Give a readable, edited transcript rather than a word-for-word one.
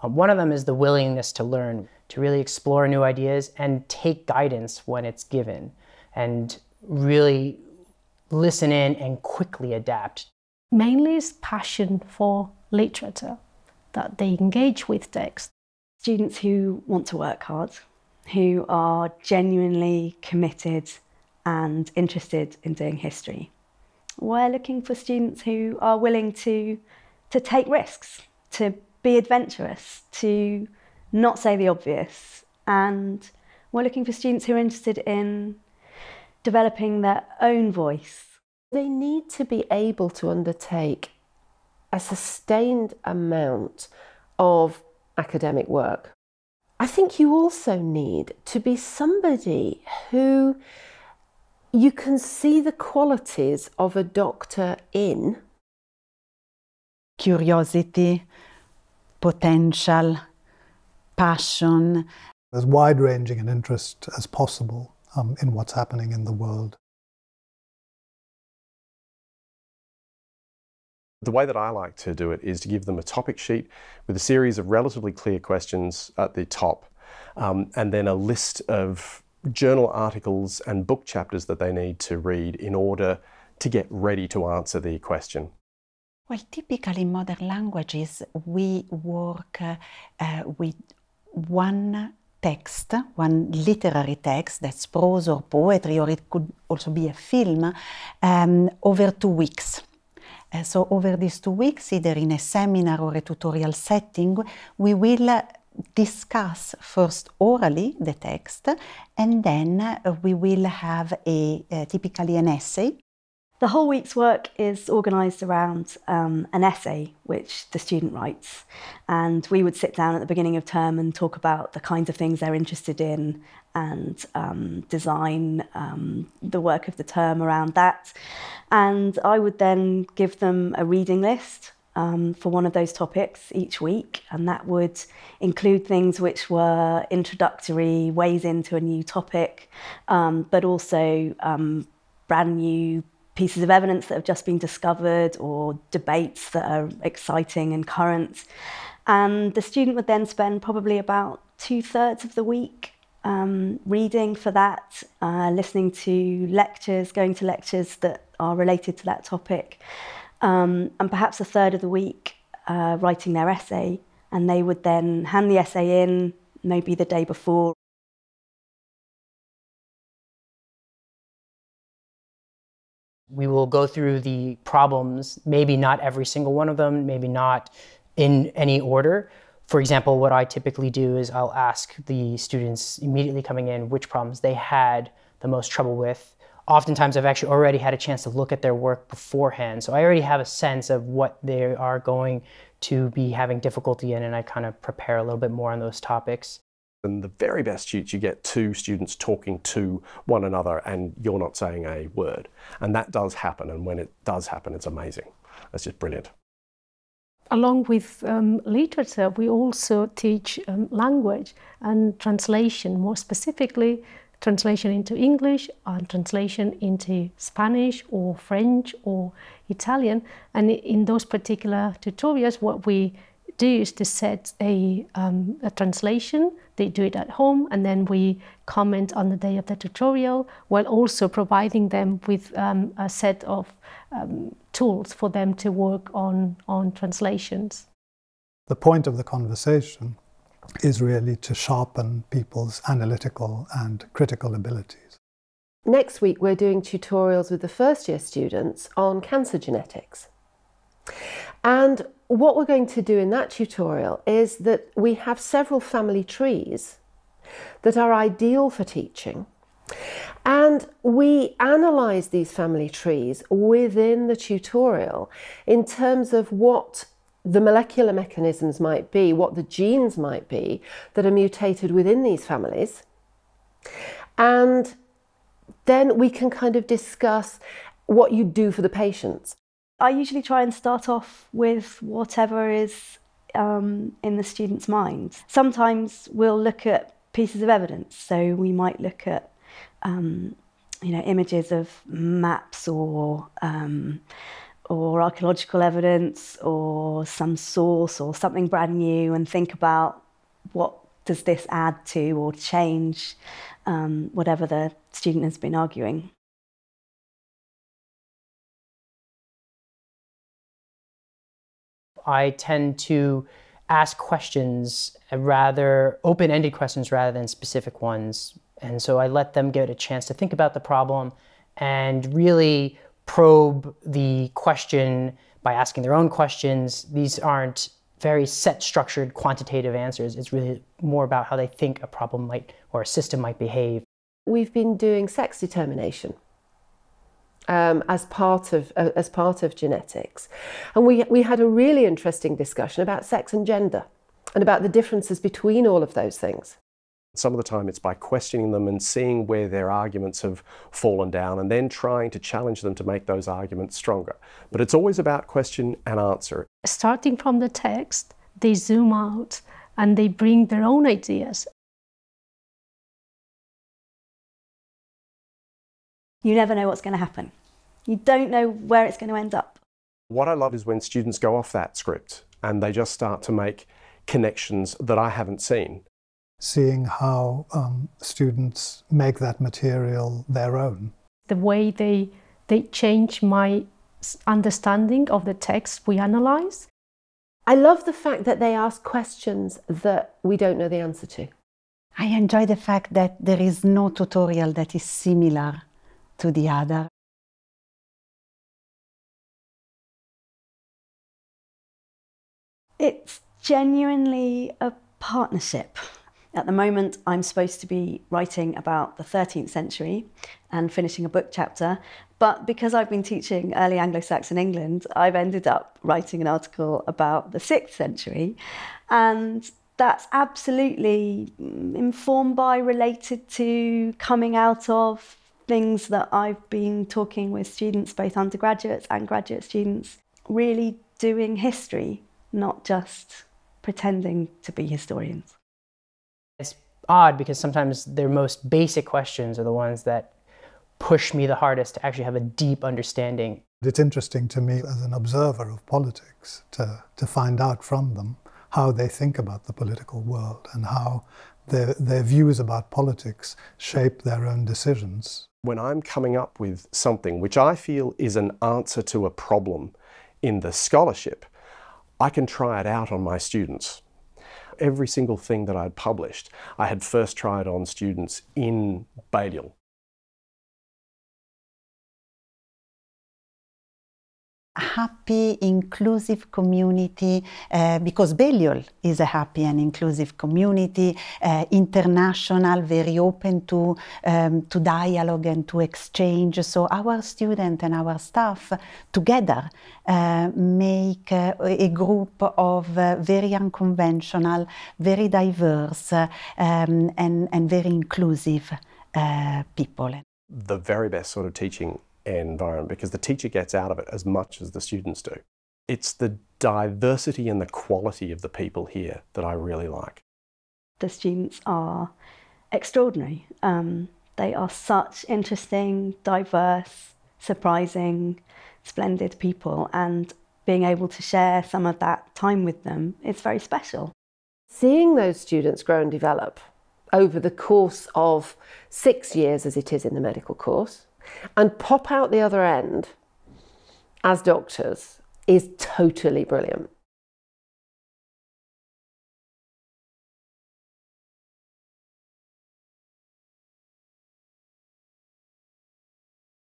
One of them is the willingness to learn, to really explore new ideas and take guidance when it's given, and really listen in and quickly adapt. Mainly is passion for literature, that they engage with text. Students who want to work hard, who are genuinely committed and interested in doing history. We're looking for students who are willing to take risks, to be adventurous, to not say the obvious. And we're looking for students who are interested in developing their own voice. They need to be able to undertake a sustained amount of academic work. I think you also need to be somebody who you can see the qualities of a doctor in. Curiosity, potential, passion. As wide-ranging an interest as possible in what's happening in the world. The way that I like to do it is to give them a topic sheet with a series of relatively clear questions at the top, and then a list of journal articles and book chapters that they need to read in order to get ready to answer the question. Well, typically in modern languages, we work with one text, one literary text, that's prose or poetry, or it could also be a film, over 2 weeks. So over these 2 weeks, either in a seminar or a tutorial setting, we will discuss first orally the text, and then we will have typically an essay. The whole week's work is organised around an essay which the student writes, and we would sit down at the beginning of term and talk about the kinds of things they're interested in and design the work of the term around that. And I would then give them a reading list for one of those topics each week, and that would include things which were introductory, ways into a new topic, but also brand new pieces of evidence that have just been discovered or debates that are exciting and current. And the student would then spend probably about 2/3 of the week reading for that, listening to lectures, going to lectures that are related to that topic, and perhaps 1/3 of the week writing their essay. And they would then hand the essay in, maybe the day before. We will go through the problems, maybe not every single one of them, maybe not in any order. For example, what I typically do is I'll ask the students immediately coming in which problems they had the most trouble with. Oftentimes I've actually already had a chance to look at their work beforehand, so I already have a sense of what they are going to be having difficulty in, and I kind of prepare a little bit more on those topics. In the very best shoots, you get 2 students talking to one another and you're not saying a word. And that does happen, and when it does happen, it's amazing. It's just brilliant. Along with literature, we also teach language and translation, more specifically translation into English and translation into Spanish or French or Italian. And in those particular tutorials, what we do is to set a translation. They do it at home, and then we comment on the day of the tutorial, while also providing them with a set of tools for them to work on translations. The point of the conversation is really to sharpen people's analytical and critical abilities. Next week we're doing tutorials with the first year students on cancer genetics. And what we're going to do in that tutorial is that we have several family trees that are ideal for teaching, and we analyse these family trees within the tutorial in terms of what the molecular mechanisms might be, what the genes might be that are mutated within these families. And then we can kind of discuss what you do for the patients. I usually try and start off with whatever is in the student's mind. Sometimes we'll look at pieces of evidence, so we might look at images of maps or or archaeological evidence or some source or something brand new and think about what does this add to or change whatever the student has been arguing. I tend to ask questions, rather open-ended questions rather than specific ones. And so I let them get a chance to think about the problem and really probe the question by asking their own questions. These aren't very set, structured, quantitative answers. It's really more about how they think a problem might or a system might behave. We've been doing sex determination as part of genetics, and we had a really interesting discussion about sex and gender and about the differences between all of those things. Some of the time it's by questioning them and seeing where their arguments have fallen down and then trying to challenge them to make those arguments stronger. But it's always about question and answer. Starting from the text, they zoom out and they bring their own ideas. You never know what's going to happen. You don't know where it's going to end up. What I love is when students go off that script and they just start to make connections that I haven't seen. Seeing how students make that material their own. The way they change my understanding of the text we analyze. I love the fact that they ask questions that we don't know the answer to. I enjoy the fact that there is no tutorial that is similar to the other. It's genuinely a partnership. At the moment, I'm supposed to be writing about the 13th century and finishing a book chapter, but because I've been teaching early Anglo-Saxon England, I've ended up writing an article about the 6th century, and that's absolutely informed by, related to, coming out of things that I've been talking with students, both undergraduates and graduate students, really doing history, not just pretending to be historians. It's odd because sometimes their most basic questions are the ones that push me the hardest to actually have a deep understanding. It's interesting to me as an observer of politics to find out from them how they think about the political world and how their views about politics shape their own decisions. When I'm coming up with something which I feel is an answer to a problem in the scholarship, I can try it out on my students. Every single thing that I'd published, I had first tried on students in Balliol. Happy, inclusive community, because Balliol is a happy and inclusive community, international, very open to dialogue and to exchange. So our students and our staff together make a group of very unconventional, very diverse and very inclusive people. The very best sort of teaching environment, because the teacher gets out of it as much as the students do. It's the diversity and the quality of the people here that I really like. The students are extraordinary. They are such interesting, diverse, surprising, splendid people, and being able to share some of that time with them is very special. Seeing those students grow and develop over the course of 6 years, as it is in the medical course, and pop out the other end as doctors is totally brilliant.